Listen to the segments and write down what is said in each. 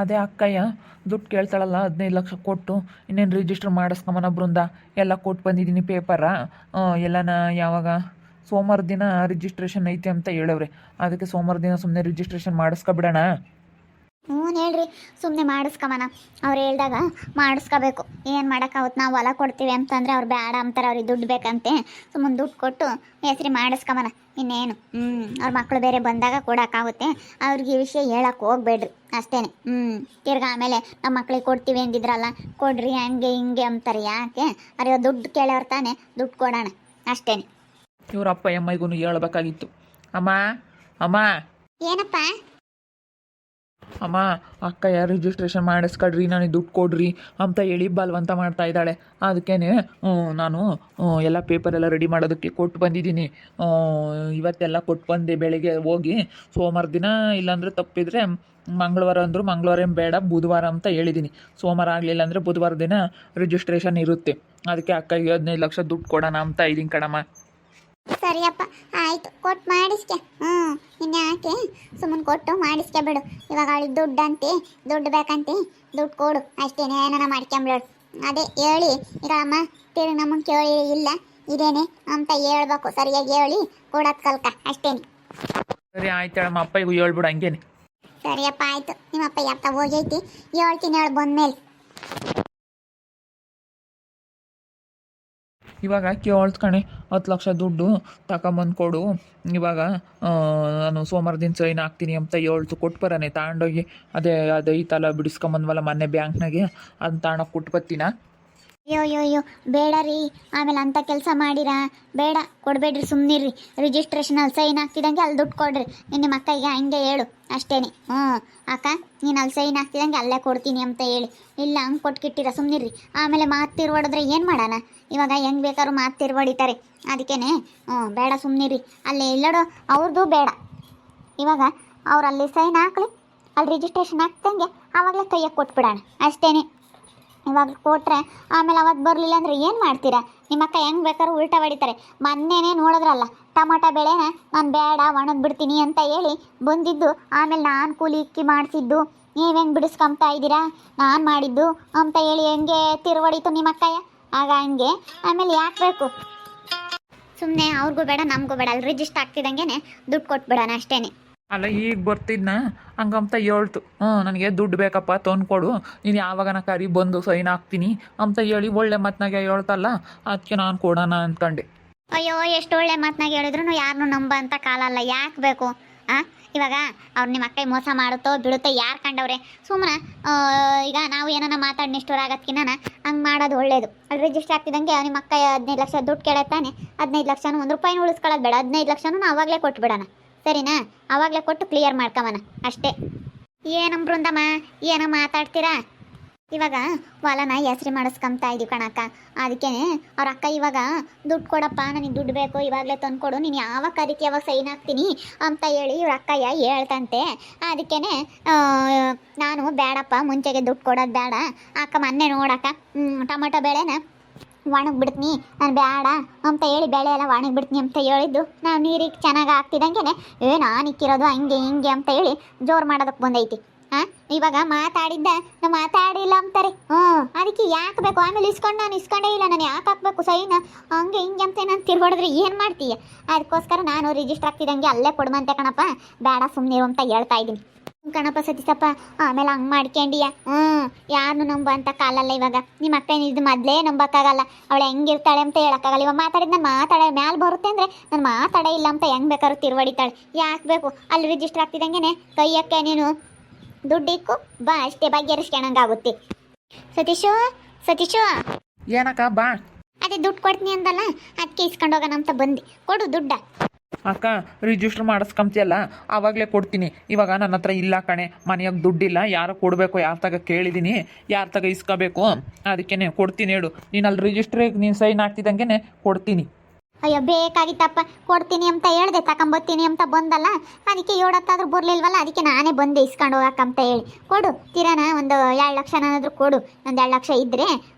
ಅದೇ ಅಕ್ಕಯ್ಯ ದುಡ್ಡು ಕೇಳ್ತಾಳಲ್ಲ 15 ಲಕ್ಷ ಕೊಟ್ಟು ಇನ್ನೇನು ರಿಜಿಸ್ಟ್ರ್ ಮಾಡಿಸ್ಕೊಂಬನ ಬೃಂದ ಎಲ್ಲ ಕೊಟ್ಟು ಬಂದಿದ್ದೀನಿ ಪೇಪರ. ಎಲ್ಲನ ಯಾವಾಗ ಸೋಮವಾರ ದಿನ ರಿಜಿಸ್ಟ್ರೇಷನ್ ಐತೆ ಅಂತ ಹೇಳವ್ರೆ. ಅದಕ್ಕೆ ಸೋಮವಾರ ದಿನ ಸುಮ್ಮನೆ ರಿಜಿಸ್ಟ್ರೇಷನ್ ಮಾಡಿಸ್ಕೊಬಿಡೋಣ. ಹ್ಞೂ ಹೇಳ್ರಿ, ಸುಮ್ಮನೆ ಮಾಡಿಸ್ಕಮನ. ಅವ್ರು ಹೇಳ್ದಾಗ ಮಾಡಿಸ್ಕೋಬೇಕು. ಏನು ಮಾಡೋಕ್ಕಾಗುತ್ತೆ, ನಾವು ಹೊಲ ಕೊಡ್ತೀವಿ ಅಂತಂದರೆ ಅವ್ರು ಬೇಡ ಅಂತಾರೆ. ಅವ್ರಿಗೆ ದುಡ್ಡು ಬೇಕಂತೆ. ಸುಮ್ಮನೆ ದುಡ್ಡು ಕೊಟ್ಟು ಹೆಸ್ರಿ ಮಾಡಿಸ್ಕಮನ. ಇನ್ನೇನು ಅವ್ರ ಮಕ್ಕಳು ಬೇರೆ ಬಂದಾಗ ಕೊಡೋಕ್ಕಾಗುತ್ತೆ. ಅವ್ರಿಗೆ ಈ ವಿಷಯ ಹೇಳಕ್ಕೆ ಹೋಗ್ಬೇಡ್ರಿ ಅಷ್ಟೇ. ತಿರ್ಗಿ ಆಮೇಲೆ ನಮ್ಮ ಮಕ್ಳಿಗೆ ಕೊಡ್ತೀವಿ ಅಂದಿದ್ರಲ್ಲ, ಕೊಡ್ರಿ ಹಂಗೆ ಹಿಂಗೆ ಅಂತಾರೆ. ಯಾಕೆ ಅರೆ ದುಡ್ಡು ಕೇಳೋರು ತಾನೆ, ದುಡ್ಡು ಕೊಡೋಣ ಅಷ್ಟೇ. ಇವ್ರ ಅಪ್ಪ ಎಮ್ಮೈಗೂ ಹೇಳ್ಬೇಕಾಗಿತ್ತು. ಅಮ್ಮ ಅಮ್ಮ ಏನಪ್ಪ ಅಮ್ಮ, ಅಕ್ಕಯ್ಯ ರಿಜಿಸ್ಟ್ರೇಷನ್ ಮಾಡಿಸ್ಕೊಡ್ರಿ, ನನಗೆ ದುಡ್ಡು ಕೊಡ್ರಿ ಅಂತ ಹೇಳಿ ಬಲವಂತ ಮಾಡ್ತಾ ಇದ್ದಾಳೆ. ಅದಕ್ಕೇ ನಾನು ಎಲ್ಲ ಪೇಪರೆಲ್ಲ ರೆಡಿ ಮಾಡೋದಕ್ಕೆ ಕೊಟ್ಟು ಬಂದಿದ್ದೀನಿ. ಇವತ್ತೆಲ್ಲ ಕೊಟ್ಟು ಬಂದೆ ಬೆಳಿಗ್ಗೆ ಹೋಗಿ. ಸೋಮವಾರ ದಿನ ಇಲ್ಲಾಂದರೆ ತಪ್ಪಿದರೆ ಮಂಗಳವಾರ ಅಂದರು. ಮಂಗಳವಾರ ಏನು ಬೇಡ, ಬುಧವಾರ ಅಂತ ಹೇಳಿದ್ದೀನಿ. ಸೋಮವಾರ ಆಗಲಿಲ್ಲ ಅಂದರೆ ಬುಧವಾರ ದಿನ ರಿಜಿಸ್ಟ್ರೇಷನ್ ಇರುತ್ತೆ. ಅದಕ್ಕೆ ಅಕ್ಕಗೆ 15 ಲಕ್ಷ ದುಡ್ಡು ಕೊಡೋಣ ಅಂತ ಇದ್ದೀನಿ ಕಣಮ್ಮ. ಸರಿಯಪ್ಪ, ಆಯಿತು, ಕೊಟ್ಟು ಮಾಡಿಸ್ಕೆ. ಇನ್ನು ಯಾಕೆ ಸುಮ್ಮನೆ ಕೊಟ್ಟು ಮಾಡಿಸ್ಕೆ ಬಿಡು. ಇವಾಗ ಅವಳಿಗೆ ದುಡ್ಡಂತೆ, ದುಡ್ಡು ಬೇಕಂತೆ, ದುಡ್ಡು ಕೊಡು ಅಷ್ಟೇ. ಏನಾರ ಮಾಡ್ಕೊಂಬಿಡೋಳು. ಅದೇ ಹೇಳಿ ಈಗ ಅಮ್ಮ ತಿರುಗಿ ನಮಗೆ ಕೇಳಿ ಇಲ್ಲ ಇದೇನೆ ಅಂತ ಹೇಳ್ಬೇಕು. ಸರಿಯಾಗಿ ಹೇಳಿ ಕೊಡೋದು ಕಲ್ಕ ಅಷ್ಟೇನೆ. ಸರಿ ಆಯ್ತು ಹೇಳಮ್ಮ, ಅಪ್ಪಗೂ ಹೇಳ್ಬಿಡು ಹಂಗೇನೆ. ಸರಿಯಪ್ಪ ಆಯಿತು. ನಿಮ್ಮಪ್ಪ ಯಾಕ ಹೋಗೈತಿ ಹೇಳ್ತೀನಿ ಹೇಳಿ ಬಂದ್ಮೇಲೆ. ಇವಾಗ ಕೇಳ್ತ್ಕಣೆ 10 ಲಕ್ಷ ದುಡ್ಡು ತಗೊಂಬಂದು ಕೊಡು. ಇವಾಗ ನಾನು ಸೋಮವಾರ ದಿನ ಸೈನ್ ಹಾಕ್ತೀನಿ ಅಂತ ಹೇಳ್ತು. ಕೊಟ್ಟು ಬರೋನೆ ತಗೊಂಡೋಗಿ. ಅದು ಐತಲ್ಲ ಬಿಡಿಸ್ಕೊಂಬಂದ್ವಲ್ಲ ಮೊನ್ನೆ ಬ್ಯಾಂಕ್ನಾಗೆ, ಅದನ್ನ ತಗೊಂಡೋಗಿ ಕೊಟ್ಟು ಬರ್ತೀನ. ಅಯ್ಯೋ ಬೇಡ ರೀ, ಆಮೇಲೆ ಅಂಥ ಕೆಲಸ ಮಾಡಿರಾ ಬೇಡ, ಕೊಡಬೇಡ್ರಿ, ಸುಮ್ಮನಿರ್ರಿ. ರಿಜಿಸ್ಟ್ರೇಷನಲ್ಲಿ ಸೈನ್ ಹಾಕ್ತಿದಂಗೆ ಅಲ್ಲಿ ದುಡ್ಡು ಕೊಡ್ರಿ. ನಿಮ್ಮ ಅಕ್ಕಗೆ ಹಂಗೆ ಹೇಳು ಅಷ್ಟೇ. ಅಕ್ಕ ನೀನು ಅಲ್ಲಿ ಸೈನ್ ಹಾಕ್ತಿದಂಗೆ ಅಲ್ಲೇ ಕೊಡ್ತೀನಿ ಅಂತ ಹೇಳಿ. ಇಲ್ಲ ಹಂಗೆ ಕೊಟ್ಕಿಟ್ಟಿರ, ಸುಮ್ಮನಿರ್ರಿ. ಆಮೇಲೆ ಮಾತು ತಿರ್ವಡಿದ್ರೆ ಏನು ಮಾಡೋಣ? ಇವಾಗ ಹೆಂಗೆ ಬೇಕಾದ್ರೂ ಮಾತು ತಿರ್ವಡಿತಾರೆ. ಅದಕ್ಕೇ ಬೇಡ, ಸುಮ್ಮನಿರ್ರಿ. ಅಲ್ಲೇ ಎಲ್ಲೋಡು ಅವ್ರದ್ದು ಬೇಡ. ಇವಾಗ ಅವ್ರು ಅಲ್ಲಿ ಸೈನ್ ಹಾಕ್ಲಿ, ಅಲ್ಲಿ ರಿಜಿಸ್ಟ್ರೇಷನ್ ಹಾಕ್ದಂಗೆ ಆವಾಗಲೇ ಕೈಯಾಗೆ ಕೊಟ್ಬಿಡೋಣ ಅಷ್ಟೇ. ಇವಾಗ ಕೊಟ್ರೆ ಆಮೇಲೆ ಅವತ್ತು ಬರಲಿಲ್ಲ ಅಂದರೆ ಏನು ಮಾಡ್ತೀರಾ? ನಿಮ್ಮ ಅಕ್ಕ ಹೆಂಗೆ ಬೇಕಾದ್ರೂ ಉಲ್ಟಾ ಹೊಡಿತಾರೆ. ಮೊನ್ನೆನೇ ನೋಡಿದ್ರಲ್ಲ, ಟೊಮಾಟೊ ಬೆಳೆನ ನಾನು ಬೇಡ ಒಣಗಿಬಿಡ್ತೀನಿ ಅಂತ ಹೇಳಿ ಬಂದಿದ್ದು. ಆಮೇಲೆ ನಾನು ಕೂಲಿ ಇಕ್ಕಿ ಮಾಡಿಸಿದ್ದು, ನೀವು ಹೆಂಗೆ ಬಿಡಿಸ್ಕೊಂಬ್ತಾ ಇದ್ದೀರಾ, ನಾನು ಮಾಡಿದ್ದು ಅಂತ ಹೇಳಿ ಹೆಂಗೆ ತಿರುವಡಿತು ನಿಮ್ಮ ಅಕ್ಕಯ್ಯ. ಆಗ ಹಂಗೆ ಆಮೇಲೆ ಯಾಕೆ ಬೇಕು? ಸುಮ್ಮನೆ ಅವ್ರಿಗೂ ಬೇಡ ನಮಗೂ ಬೇಡ, ಅಲ್ಲಿ ರಿಜಿಸ್ಟರ್ ಆಗ್ತಿದ್ದಂಗೆ ದುಡ್ಡು ಕೊಟ್ಬಿಡೋಣ ಅಷ್ಟೇ. ಅಲ್ಲ ಈಗ ಬರ್ತಿದ್ನ ಹಂಗಂತ ಹೇಳ್ತು. ನನಗೆ ದುಡ್ಡು ಬೇಕಪ್ಪ ತಂದ್ಕೊಡು, ನೀನು ಯಾವಾಗನ ಕರಿ ಬಂದು ಸೈನ್ ಹಾಕ್ತೀನಿ ಅಂತ ಹೇಳಿ ಒಳ್ಳೆ ಮಾತನಾಗೆ ಹೇಳ್ತಲ್ಲ. ಅದಕ್ಕೆ ನಾನು ಕೊಡೋಣ ಅಂದ್ಕೊಂಡೆ. ಅಯ್ಯೋ, ಎಷ್ಟು ಒಳ್ಳೆ ಮಾತನಾಗ ಹೇಳಿದ್ರು ಯಾರನ್ನೂ ನಂಬ ಅಂತ ಕಾಲಲ್ಲ. ಯಾಕೆ ಬೇಕು? ಇವಾಗ ಅವ್ರು ನಿಮ್ಮ ಅಕ್ಕ ಮೋಸ ಮಾಡುತ್ತೋ ಬಿಡುತ್ತೋ ಯಾರು ಕಂಡವ್ರೆ? ಸುಮ್ಮನೆ ಈಗ ನಾವು ಏನಾನ ಮಾತಾಡಿ ನಿಷ್ಠೂರಾಗತ್ಕಿನ್ನ ಹಂಗೆ ಮಾಡೋದು ಒಳ್ಳೇದು. ಅಲ್ಲಿ ರಿಜಿಸ್ಟರ್ ಆಗ್ತಿದ್ದಂಗೆ ನಿಮ್ಮ ಅಕ್ಕ 15 ಲಕ್ಷ ದುಡ್ಡು ಕೇಳತ್ತಾನೆ. 15 ಲಕ್ಷನೂ 1 ರೂಪಾಯಿನೂ ಉಳಿಸ್ಕೊಳ್ಳೋದು ಬೇಡ. 15 ಲಕ್ಷನೂ ಆವಾಗಲೇ ಕೊಟ್ಬಿಡೋಣ, ಸರಿನಾ? ಆವಾಗಲೇ ಕೊಟ್ಟು ಕ್ಲಿಯರ್ ಮಾಡ್ಕೊಂಬನ ಅಷ್ಟೇ. ಏನಮ್ಮ ಬೃಂದಮ್ಮ, ಏನೋ ಮಾತಾಡ್ತೀರಾ? ಇವಾಗ ಹೊಲನ ಹೆಸ್ರಿ ಮಾಡಿಸ್ಕೊಂತ ಇದೀವಿ ಕಣಕ್ಕ. ಅದಕ್ಕೆ ಅವ್ರ ಅಕ್ಕ ಇವಾಗ ದುಡ್ಡು ಕೊಡಪ್ಪ, ನನಗೆ ದುಡ್ಡು ಬೇಕು, ಇವಾಗಲೇ ತಂದುಕೊಡು, ನೀನು ಯಾವಾಗ ಅದಕ್ಕೆ ಯಾವಾಗ ಸೈನ್ ಹಾಕ್ತೀನಿ ಅಂತ ಹೇಳಿ ಇವ್ರ ಅಕ್ಕಯ್ಯ ಹೇಳ್ತಂತೆ. ಅದಕ್ಕೇ ನಾನು ಬೇಡಪ್ಪ, ಮುಂಚೆಗೆ ದುಡ್ಡು ಕೊಡೋದು ಬೇಡ ಅಕ್ಕ. ಮೊನ್ನೆ ನೋಡಕ್ಕ ಟೊಮೊಟೊ ಬೆಳೆನ ಒಣಗಿಬಿಡ್ತೀನಿ ನಾನು ಬೇಡ ಅಂತ ಹೇಳಿ, ಬೆಳೆ ಎಲ್ಲ ಒಣಗಿಬಿಡ್ತೀನಿ ಅಂತ ಹೇಳಿದ್ದು. ನಾವು ನೀರಿಗೆ ಚೆನ್ನಾಗಿ ಹಾಕ್ತಿದ್ದಂಗೆ ನಾನು ಇಕ್ಕಿರೋದು ಹಂಗೆ ಹಿಂಗೆ ಅಂತ ಹೇಳಿ ಜೋರು ಮಾಡೋದಕ್ಕೆ ಬಂದೈತಿ. ಇವಾಗ ಮಾತಾಡಿದ್ದ ನಾವು ಮಾತಾಡಿಲ್ಲ ಅಂತಾರೆ. ಅದಕ್ಕೆ ಯಾಕೆ ಬೇಕು? ಆಮೇಲೆ ನಾನು ಇಸ್ಕೊಂಡೇ ಇಲ್ಲ, ನಾನು ಯಾಕೆ ಹಾಕ್ಬೇಕು ಸೈನ್ ಹಂಗೆ ಹಿಂಗೆ ಅಂತ ನಾನು ತಿರ್ಗೊಡಿದ್ರೆ ಏನು ಮಾಡ್ತೀಯ? ಅದಕ್ಕೋಸ್ಕರ ನಾನು ರಿಜಿಸ್ಟರ್ ಆಗ್ತಿದ್ದಂಗೆ ಅಲ್ಲೇ ಕೊಡುವಂತೆ ಕಣಪ್ಪ, ಬೇಡ ಸುಮ್ಮನಿರು ಅಂತ ಹೇಳ್ತಾ ಇದ್ದೀನಿ ಕಣಪ್ಪ ಸತೀಸಪ್ಪ. ಆಮೇಲೆ ಹಂಗೆ ಮಾಡ್ಕೊಂಡಿಯ ಯಾರನ್ನು ನಂಬ ಅಂತ ಕಾಲಲ್ಲ. ಇವಾಗ ನಿಮ್ಮ ಅಕ್ಕ ಇದು ಮೊದಲೇ ನಂಬಕ್ಕಾಗಲ್ಲ. ಅವಳು ಹೆಂಗಿರ್ತಾಳೆ ಅಂತ ಹೇಳೋಕ್ಕಾಗಲ್ಲ. ಇವಾಗ ಮಾತಾಡಿದ ನಾನು ಮಾತಾಡ ಮ್ಯಾಲೆ ಬರುತ್ತೆ ಅಂದರೆ ನಾನು ಮಾತಾಡೇ ಇಲ್ಲ ಅಂತ ಹೆಂಗೆ ಬೇಕಾದ್ರೂ ತಿರುವಡಿತಾಳೆ. ಯಾಕೆ ಬೇಕು? ಅಲ್ಲಿ ರಿಜಿಸ್ಟರ್ ಆಗ್ತಿದ್ದಂಗೆ ಕೈಯಕ್ಕೆ ನೀನು ದುಡ್ಡಿಕ್ಕು ಬಾ, ಅಷ್ಟೇ, ಬಗೆಹರಿಸ್ಕೊಳಂಗಾಗುತ್ತೆ. ಸತೀಶು ಏನಕ್ಕ ಬಾ. ಅದೇ ದುಡ್ಡು ಕೊಡ್ತೀನಿ ಅಂದಲ್ಲ, ಅದಕ್ಕೆ ಇಸ್ಕೊಂಡು ಹೋಗೋಣ ಅಂತ ಬಂದು. ಕೊಡು ದುಡ್ಡ. ಅಕ್ಕ ರಿಜಿಸ್ಟ್ರ್ ಮಾಡಿಸ್ಕೊಂತಿಯಲ್ಲ ಆವಾಗಲೇ ಕೊಡ್ತೀನಿ. ಇವಾಗ ನನ್ನ ಹತ್ರ ಇಲ್ಲ ಕಣೆ, ಮನೆಯಾಗ ದುಡ್ಡಿಲ್ಲ. ಯಾರು ಕೊಡಬೇಕು, ಯಾರ ತಗ ಕೇಳಿದ್ದೀನಿ, ಯಾರ ತಗ ಇಸ್ಕೋಬೇಕು. ಅದಕ್ಕೇ ಕೊಡ್ತೀನಿ ಹೇಳು. ನೀನು ಅಲ್ಲಿ ರಿಜಿಸ್ಟ್ರಿಗೆ ನೀನು ಸೈನ್ ಹಾಕ್ತಿದ್ದಂಗೆ ಕೊಡ್ತೀನಿ. ಅಯ್ಯೋ ಬೇಕಾಗಿತ್ತಪ್ಪ, ಕೊಡ್ತೀನಿ ಅಂತ ಹೇಳ್ದೆ, ತಗೊಂಬರ್ತೀನಿ ಅಂತ ಬಂದಲ್ಲ. ಅದಕ್ಕೆ 7 ಹೊತ್ತಾದ್ರೂ ಬರಲಿಲ್ವಲ್ಲ, ಅದಕ್ಕೆ ನಾನೇ ಬಂದೆ ಇಸ್ಕೊಂಡು ಹೋಗಕ್ಕಂತ ಹೇಳಿ. ಕೊಡು ತೀರಾನ ಒಂದು 2 ಲಕ್ಷನಾದ್ರೂ ಕೊಡು. ಒಂದು 2 ಲಕ್ಷ ಇದ್ದರೆ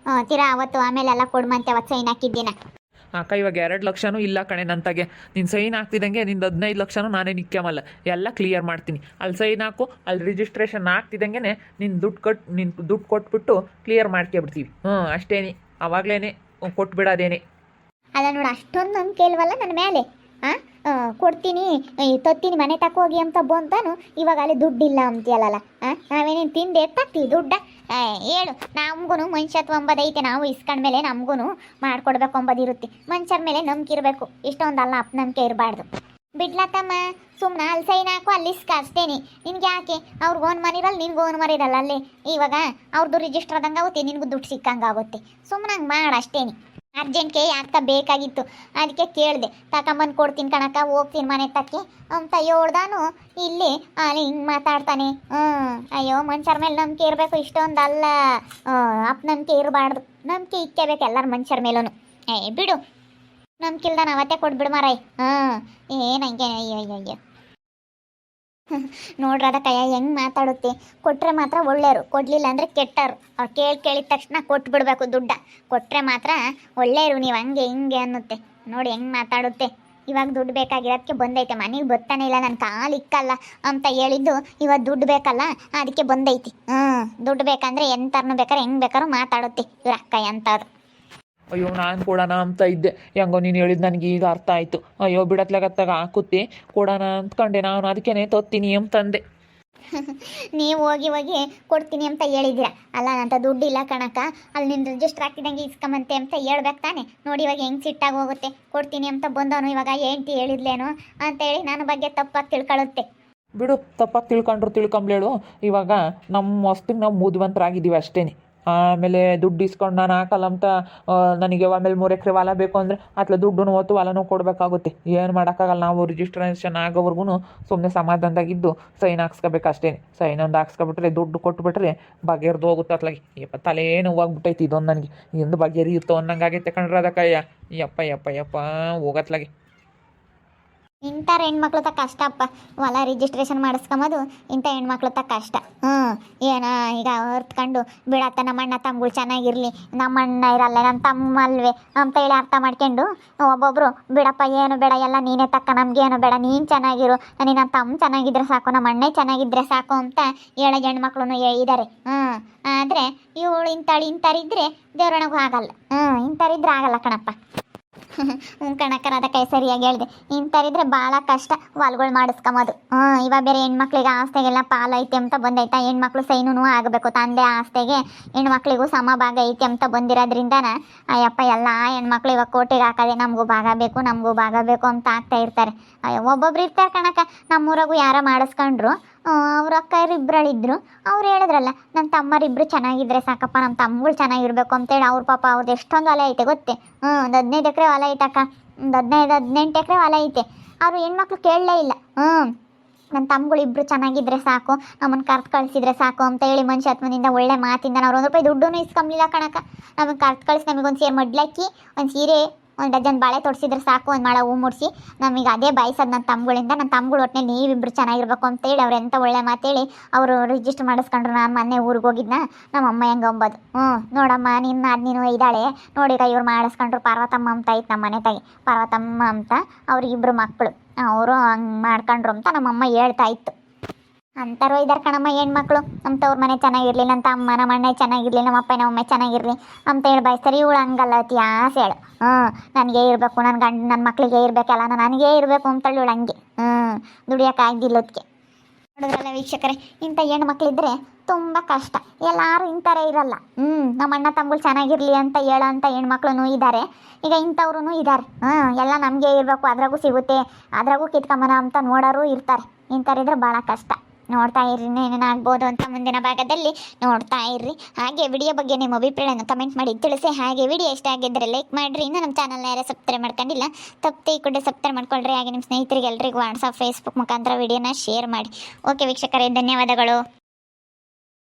ತೀರಾ ಅವತ್ತು ಆಮೇಲೆ ಎಲ್ಲ ಕೊಡುವಂತೆ ಅವತ್ತು ಸೈನ್ ಹಾಕಿದ್ದೀನ. ಅಕ್ಕ ಇವಾಗ 2 ಲಕ್ಷನೂ ಇಲ್ಲ ಕಣೆ ನಂತಾಗೆ. ನೀನು ಸೈನ್ ಹಾಕ್ತಿದ್ದಂಗೆ ನಿಂದು 15 ಲಕ್ಷನೂ ನಾನೇ ನಿಕ್ಕಾಮಲ್ಲ, ಎಲ್ಲ ಕ್ಲಿಯರ್ ಮಾಡ್ತೀನಿ. ಅಲ್ಲಿ ಸೈನ್ ಹಾಕು, ಅಲ್ಲಿ ರಿಜಿಸ್ಟ್ರೇಷನ್ ಆಗ್ತಿದ್ದಂಗೆ ನಿನ್ನ ದುಡ್ಡು ಕೊಟ್ಬಿಟ್ಟು ಕ್ಲಿಯರ್ ಮಾಡ್ಕೊಬಿಡ್ತೀವಿ. ಅಷ್ಟೇನೆ, ಅವಾಗಲೇ ಕೊಟ್ಬಿಡೋದೇನೆ. ಅಲ್ಲ ನೋಡು, ಅಷ್ಟೊಂದು ನಂಬಿಕೆ ಇಲ್ವಲ್ಲ ನನ್ನ ಮೇಲೆ. ಕೊಡ್ತೀನಿ, ತತ್ತೀನಿ ಮನೆ ತಕ್ಕ ಹೋಗಿ ಅಂತ ಬಂತಾನು ಇವಾಗ ಅಲ್ಲಿ ದುಡ್ಡಿಲ್ಲ ಅಂತೀಯಲ್ಲ. ನಾವೇನೇನು ತಿಂದು ಎತ್ತಾಕ್ತೀವಿ ದುಡ್ಡ? ಹೇಳು, ನಮಗೂ ಮನುಷ್ಯತ್ವ ಅಂಬೋದೈತೆ. ನಾವು ಇಸ್ಕೊಂಡ್ಮೇಲೆ ನಮಗೂ ಮಾಡ್ಕೊಡ್ಬೇಕು ಅಂಬೋದಿರುತ್ತೆ. ಮನುಷ್ಯರ ಮೇಲೆ ನಂಬಿಕೆ ಇರಬೇಕು, ಇಷ್ಟೊಂದಲ್ಲ ಅಪನಂಬಿಕೆ ಇರಬಾರ್ದು. ಬಿಡ್ಲತ್ತಮ್ಮ, ಸುಮ್ಮನೆ ಅಲ್ಲಿ ಸೈನ್ ಹಾಕು, ಅಲ್ಲಿ ಇಸ್ಕ ಅಷ್ಟೇನಿ. ನಿನ್ಗೆ ಯಾಕೆ? ಅವ್ರಿಗೆ ಓನ್ ಮರಿರಲ್ಲ, ನಿನ್ಗೆ ಓನ್ ಮರಿರಲ್ಲ. ಅಲ್ಲಿ ಇವಾಗ ಅವ್ರದ್ದು ರಿಜಿಸ್ಟರ್ ಆದಂಗೆ ಆಗುತ್ತೆ, ನಿನಗೂ ದುಡ್ಡು ಸಿಕ್ಕಂಗೆ ಆಗುತ್ತೆ. ಸುಮ್ಮನೆ ಹಂಗೆ ಮಾಡು ಅಷ್ಟೇನಿ. ಅರ್ಜೆಂಟ್ಗೆ ಯಾಕೆ ಬೇಕಾಗಿತ್ತು, ಅದಕ್ಕೆ ಕೇಳಿದೆ. ತಗೊಂಬಂದು ಕೊಡ್ತೀನಿ ಕಣಕ್ಕ, ಹೋಗ್ತೀನಿ ಮನೆ ತಕ್ಕೆ ಅಂತ ಹೇಳ್ದಾನು. ಇಲ್ಲಿ ಅಲ್ಲಿ ಹಿಂಗೆ ಮಾತಾಡ್ತಾನೆ. ಅಯ್ಯೋ, ಮನುಷ್ಯರ ಮೇಲೆ ನಂಬಿಕೆ ಇರಬೇಕು, ಇಷ್ಟೊಂದಲ್ಲ ಅಪನಂಬಿಕೆ ಇರಬಾರ್ದು. ನಂಬಿಕೆ ಇಕ್ಕಬೇಕು ಎಲ್ಲರ ಮನುಷ್ಯರ ಮೇಲೂ. ಬಿಡು, ನಂಬಿಕೆ ಇಲ್ದಾನ ಅವತ್ತೇ ಕೊಟ್ಬಿಡು ಮಾರಾಯ್. ಏನಂಗೆ ಅಯ್ಯೋ ನೋಡ್ರದ ಕಯ್ಯ ಹೆಂಗೆ ಮಾತಾಡುತ್ತೆ. ಕೊಟ್ಟರೆ ಮಾತ್ರ ಒಳ್ಳೆಯರು, ಕೊಡಲಿಲ್ಲ ಅಂದರೆ ಕೆಟ್ಟರು. ಅವ್ರು ಕೇಳಿದ ತಕ್ಷಣ ಕೊಟ್ಬಿಡ್ಬೇಕು ದುಡ್ಡ. ಕೊಟ್ಟರೆ ಮಾತ್ರ ಒಳ್ಳೆಯರು, ನೀವು ಹಂಗೆ ಹಿಂಗೆ ಅನ್ನುತ್ತೆ. ನೋಡಿ ಹೆಂಗೆ ಮಾತಾಡುತ್ತೆ. ಇವಾಗ ದುಡ್ಡು ಬೇಕಾಗಿರೋದಕ್ಕೆ ಬಂದೈತೆ, ಮನೆಗೆ ಬರ್ತಾನೆ ಇಲ್ಲ, ನನ್ನ ಕಾಲು ಇಕ್ಕಲ್ಲ ಅಂತ ಹೇಳಿದ್ದು ಇವಾಗ ದುಡ್ಡು ಬೇಕಲ್ಲ ಅದಕ್ಕೆ ಬಂದೈತಿ. ದುಡ್ಡು ಬೇಕಂದ್ರೆ ಎಂಥರ್ನು ಬೇಕಾದ್ರೆ ಹೆಂಗೆ ಬೇಕಾದ್ರೂ ಮಾತಾಡುತ್ತೆ ಇವ್ರ ಅಕ್ಕ ಎಂಥದ್ದು. ಅಯ್ಯೋ, ನಾನು ಕೊಡೋಣ ಅಂತ ಇದ್ದೆ. ಹೆಂಗೋ ನೀನು ಹೇಳಿದ್ದು ನನಗೆ ಈಗ ಅರ್ಥ ಆಯಿತು. ಅಯ್ಯೋ, ಬಿಡತ್ಲಾಗತ್ತಾಗ ಹಾಕುತ್ತೆ, ಕೊಡೋಣ ಅಂದ್ಕೊಂಡೆ ನಾನು. ಅದಕ್ಕೇ ತೊತ್ತೀನಿ ಅಂತಂದೆ. ನೀವು ಹೋಗಿ ಕೊಡ್ತೀನಿ ಅಂತ ಹೇಳಿದ್ದೀರಾ ಅಲ್ಲ. ನಂತ ದುಡ್ಡಿಲ್ಲ ಕಣಕ್ಕ, ಅಲ್ಲಿ ನಿನ್ನ ರಿಜಿಸ್ಟರ್ ಹಾಕಿದಂಗೆ ಇಸ್ಕೊಂಬಂತೆ ಅಂತ ಹೇಳ್ಬೇಕು ತಾನೆ. ನೋಡಿ ಇವಾಗ ಹೆಂಗೆ ಸಿಟ್ಟಾಗಿ ಹೋಗುತ್ತೆ. ಕೊಡ್ತೀನಿ ಅಂತ ಬಂದವನು ಇವಾಗ ఏంటి ಹೇಳಿದ್ಲೇನು ಅಂತೇಳಿ ನನ್ನ ಬಗ್ಗೆ ತಪ್ಪಾಗಿ ತಿಳ್ಕೊಳ್ಳುತ್ತೆ. ಬಿಡು, ತಪ್ಪಾಗಿ ತಿಳ್ಕೊಂಬ್ಲೇಳು. ಇವಾಗ ನಮ್ಮ ವಸ್ತುಗೆ ನಾವು ಮುದ್ವಂತರಾಗಿದ್ದೀವಿ ಅಷ್ಟೇ. ಆಮೇಲೆ ದುಡ್ಡು ಇಸ್ಕೊಂಡು ನಾನು ಹಾಕಲ್ಲ ಅಂತ ನನಗೆ ಆಮೇಲೆ 3 ಎಕರೆ ಹೊಲ ಬೇಕು ಅಂದರೆ ಅತ್ಲ ದುಡ್ಡು ಹೊತ್ತು ಹೊಲನೂ ಕೊಡಬೇಕಾಗುತ್ತೆ. ಏನು ಮಾಡೋಕ್ಕಾಗಲ್ಲ. ನಾವು ರಿಜಿಸ್ಟ್ರೇಷನ್ ಆಗೋವರೆಗೂ ಸುಮ್ಮನೆ ಸಮಾಧಾನದಾಗಿದ್ದು ಸೈನ್ ಹಾಕ್ಸ್ಕೋಬೇಕು ಅಷ್ಟೇ. ಸೈನ್ ಒಂದು ಹಾಕ್ಸ್ಕೊಬಿಟ್ರೆ ದುಡ್ಡು ಕೊಟ್ಬಿಟ್ರೆ ಬಗೆಹರಿದು ಹೋಗುತ್ತೆ ಅತ್ಲಾಗಿ. ತಲೆ ನೋವಾಗ್ಬಿಟ್ಟೈತಿ ಇದೊಂದು ನನಗೆ. ಎಂದು ಬಗೆಹರಿಯುತ್ತೋ ಅನ್ನಂಗಾಗೈತೆ ಕಣ್ರದಕ್ಕಯ್ಯ. ಯಪ್ಪ ಹೋಗತ್ಲಾಗಿ. ಇಂಥವ್ರ ಹೆಣ್ಮಕ್ಳು ತ ಕಷ್ಟಪ್ಪ. ಹೊಲ ರಿಜಿಸ್ಟ್ರೇಷನ್ ಮಾಡಿಸ್ಕೊಂಬೋದು ಇಂಥ ಹೆಣ್ಮಕ್ಳು ತ ಕಷ್ಟ. ಏನ ಈಗ ಹೊರ್ತ್ಕೊಂಡು ಬಿಡತ್ತ, ನಮ್ಮ ಅಣ್ಣ ತಮ್ಮಗಳು ಚೆನ್ನಾಗಿರಲಿ, ನಮ್ಮ ಅಣ್ಣ ಇರಲ್ಲ, ನನ್ನ ತಮ್ಮ ಅಲ್ವೇ ಅಂತ ಹೇಳಿ ಅರ್ಥ ಮಾಡ್ಕೊಂಡು ಒಬ್ಬೊಬ್ರು ಬಿಡಪ್ಪ ಏನು ಬೇಡ, ಎಲ್ಲ ನೀನೇ ತಕ್ಕ, ನಮಗೇನು ಬೇಡ, ನೀನು ಚೆನ್ನಾಗಿರು, ನನ್ನ ತಮ್ಮ ಚೆನ್ನಾಗಿದ್ರೆ ಸಾಕು, ನಮ್ಮ ಅಣ್ಣ ಚೆನ್ನಾಗಿದ್ರೆ ಸಾಕು ಅಂತ ಹೇಳೋ ಹೆಣ್ಮಕ್ಳು ಇದ್ದಾರೆ. ಆದರೆ ಇವಳು ಇಂಥರಿದ್ರೆ ದೇವ್ರೊಣಗೂ ಆಗಲ್ಲ. ಇಂಥರಿದ್ರೆ ಆಗಲ್ಲ ಕಣಪ್ಪ. ಕಣಕ್ಕನ ಅದಕ್ಕೆ ಸರಿಯಾಗಿ ಹೇಳಿದೆ. ಇಂಥರಿದ್ರೆ ಭಾಳ ಕಷ್ಟ ಹೊಲ್ಗಳು ಮಾಡಿಸ್ಕೊಂಬೋದು. ಇವಾಗ ಬೇರೆ ಹೆಣ್ಮಕ್ಳಿಗೆ ಆಸ್ತಿಗೆಲ್ಲ ಪಾಲೈತೆ ಅಂತ ಬಂದೈತಾ. ಹೆಣ್ಮಕ್ಳು ಸೈನೂ ಆಗಬೇಕು, ತಂದೆ ಆಸ್ತಿಗೆ ಹೆಣ್ಮಕ್ಳಿಗೂ ಸಮಭಾಗ ಐತೆ ಅಂತ ಬಂದಿರೋದ್ರಿಂದನ ಅಯ್ಯಪ್ಪ ಎಲ್ಲ ಹೆಣ್ಮಕ್ಳು ಇವಾಗ ಕೋಟಿಗೆ ಹಾಕೋದೆ, ನಮಗೂ ಭಾಗ ಬೇಕು ಅಂತ ಆಗ್ತಾ ಇರ್ತಾರೆ. ಒಬ್ಬೊಬ್ರು ಇರ್ತಾರೆ ಕಣಕ್ಕ. ನಮ್ಮೂರಾಗೂ ಯಾರ ಮಾಡಿಸ್ಕೊಂಡ್ರು, ಅವ್ರ ಅಕ್ಕರಿಬ್ಬರಳಿದ್ರು. ಅವ್ರು ಹೇಳಿದ್ರಲ್ಲ, ನನ್ನ ತಮ್ಮರಿಬ್ಬರು ಚೆನ್ನಾಗಿದ್ರೆ ಸಾಕಪ್ಪ, ನಮ್ಮ ತಮ್ಮಗಳು ಚೆನ್ನಾಗಿರ್ಬೇಕು ಅಂತೇಳಿ. ಅವ್ರ ಪಾಪ ಅವ್ರದ್ದು ಎಷ್ಟೊಂದು ಹೊಲ ಐತೆ ಗೊತ್ತೇ. ಒಂದು 15 ಎಕರೆ ಹೊಲ ಐತಕ್ಕ, ಒಂದು 18 ಎಕರೆ ಹೊಲ ಐತೆ. ಅವರು ಹೆಣ್ಮಕ್ಳು ಕೇಳಲೇ ಇಲ್ಲ. ನನ್ನ ತಮ್ಮಗಳು ಇಬ್ಬರು ಚೆನ್ನಾಗಿದ್ರೆ ಸಾಕು, ನಮ್ಮನ್ನು ಕರ್ತು ಕಳಿಸಿದ್ರೆ ಸಾಕು ಅಂತ ಹೇಳಿ ಮನುಷ್ಯತ್ವದಿಂದ ಒಳ್ಳೆ ಮಾತಿಂದ ನಾವು 1 ರೂಪಾಯಿ ದುಡ್ಡೂ ಇಸ್ಕೊಂಬಿಲ್ಲ ಕಣಕ್ಕ. ನಮಗೆ ಕರ್ತು ಕಳಿಸಿ ನಮಗೊಂದು ಸೀರೆ ಮಡ್ಲಕ್ಕಿ, ಒಂದು ಸೀರೆ, 1 ಡಜನ್ ಬಾಳೆ ತೊಡಿಸಿದ್ರೆ ಸಾಕು, ಒಂದು ಮಾಳ ಹೂ ಮುಡಿಸಿ ನಮಗೆ ಅದೇ ಬಾಯಿಸೋದು ನನ್ನ ತಮ್ಮಗಳಿಂದ. ನನ್ನ ತಮ್ಮಗಳು ಒಟ್ಟಿನ ನೀವಿಬ್ಬರು ಚೆನ್ನಾಗಿರ್ಬೇಕು ಅಂತೇಳಿ ಅವ್ರು ಎಂಥ ಒಳ್ಳೆ ಮಾತೇಳಿ ಅವರು ರಿಜಿಸ್ಟರ್ ಮಾಡಿಸ್ಕೊಂಡ್ರು. ನಾನು ಮೊನ್ನೆ ಊರಿಗೆ ಹೋಗಿದ್ನ, ನಮ್ಮ ಅಮ್ಮ ಹೆಂಗೆ ಅಂಬೋದು. ನೋಡಮ್ಮ ನೀನು ಇದ್ದಾಳೆ ನೋಡಿ, ಇವ್ರು ಮಾಡಿಸ್ಕೊಂಡ್ರು. ಪಾರ್ವತಮ್ಮ ಅಂತ ಐತೆ ನಮ್ಮ ಮನೆ ತಾಯಿ, ಪಾರ್ವತಮ್ಮ ಅಂತ ಅವ್ರಿಗಿಬ್ಬರು ಮಕ್ಕಳು. ಅವರು ಹಂಗೆ ಮಾಡ್ಕೊಂಡ್ರು ಅಂತ ನಮ್ಮಮ್ಮ ಹೇಳ್ತಾ ಇತ್ತು. ಅಂತಾರೋ ಇದ್ದಾರೆ ಕಣಮ್ಮ ಹೆಣ್ಮಕ್ಳು. ನಮ್ಮ ತವ್ರ ಮನೆ ಚೆನ್ನಾಗಿರಲಿ, ನನ್ನ ತಮ್ಮ ನಮ್ಮ ಅಣ್ಣ ಚೆನ್ನಾಗಿರಲಿ, ನಮ್ಮ ಅಪ್ಪ ನಮ್ಮ ಅಮ್ಮ ಚೆನ್ನಾಗಿರಲಿ ಅಂತ ಹೇಳಿ ಬಯಸ್ತಾರೆ. ಇವಳು ಹಂಗಲ್ಲ, ಅತಿ ಆಸೆ ಹೇಳು. ನನಗೆ ಇರಬೇಕು, ನನ್ನ ಗಂಡು ನನ್ನ ಮಕ್ಕಳಿಗೆ ಇರಬೇಕಲ್ಲ, ನನಗೇ ಇರಬೇಕು ಅಂತೇಳಿ ಇವಳು ಹಂಗೆ ದುಡಿಯೋಕ್ಕಾಗ್ದಿಲ್ಲ. ಅದಕ್ಕೆ ನೋಡಿದ್ರಲ್ಲ ವೀಕ್ಷಕರೇ, ಇಂಥ ಹೆಣ್ಮಕ್ಳಿದ್ರೆ ತುಂಬ ಕಷ್ಟ. ಎಲ್ಲರೂ ಇಂಥರೇ ಇರಲ್ಲ. ನಮ್ಮ ಅಣ್ಣ ತಮ್ಮಗಳು ಚೆನ್ನಾಗಿರಲಿ ಅಂತ ಹೇಳೋ ಅಂಥ ಹೆಣ್ಮಕ್ಳು ಇದ್ದಾರೆ. ಈಗ ಇಂಥವ್ರು ಇದ್ದಾರೆ. ಎಲ್ಲ ನಮಗೆ ಇರಬೇಕು, ಅದ್ರಾಗೂ ಸಿಗುತ್ತೆ, ಅದ್ರಾಗೂ ಕಿತ್ಕೊಂಬನ ಅಂತ ನೋಡೋರು ಇರ್ತಾರೆ. ಇಂಥರಿದ್ರೆ ಭಾಳ ಕಷ್ಟ. ನೋಡ್ತಾ ಇರ್ರಿ, ಏನೇನಾಗ್ಬೋದು ಅಂತ ಮುಂದಿನ ಭಾಗದಲ್ಲಿ ನೋಡ್ತಾ ಇರ್ರಿ. ಹಾಗೆ ವಿಡಿಯೋ ಬಗ್ಗೆ ನಿಮ್ಮ ಅಭಿಪ್ರಾಯನ ಕಮೆಂಟ್ ಮಾಡಿ ತಿಳಿಸಿ. ಹಾಗೆ ವಿಡಿಯೋ ಇಷ್ಟ ಆಗಿದ್ದರೆ ಲೈಕ್ ಮಾಡಿರಿ. ಇನ್ನು ನಮ್ಮ ಚಾನಲ್ನ ಯಾರೇ ಸಬ್ಸ್ಕ್ರೈಬ್ ಮಾಡ್ಕೊಂಡಿಲ್ಲ ತಪ್ಪದೆ ಈ ಕೂಡಲೇ ಸಬ್ಸ್ಕ್ರೈಬ್ ಮಾಡ್ಕೊಳ್ರಿ. ಹಾಗೆ ನಿಮ್ಮ ಸ್ನೇಹಿತರಿಗೆ ಎಲ್ರಿಗೂ ವಾಟ್ಸಪ್ ಫೇಸ್ಬುಕ್ ಮುಖಾಂತರ ವಿಡಿಯೋನ ಶೇರ್ ಮಾಡಿ. ಓಕೆ ವೀಕ್ಷಕರೇ, ಧನ್ಯವಾದಗಳು.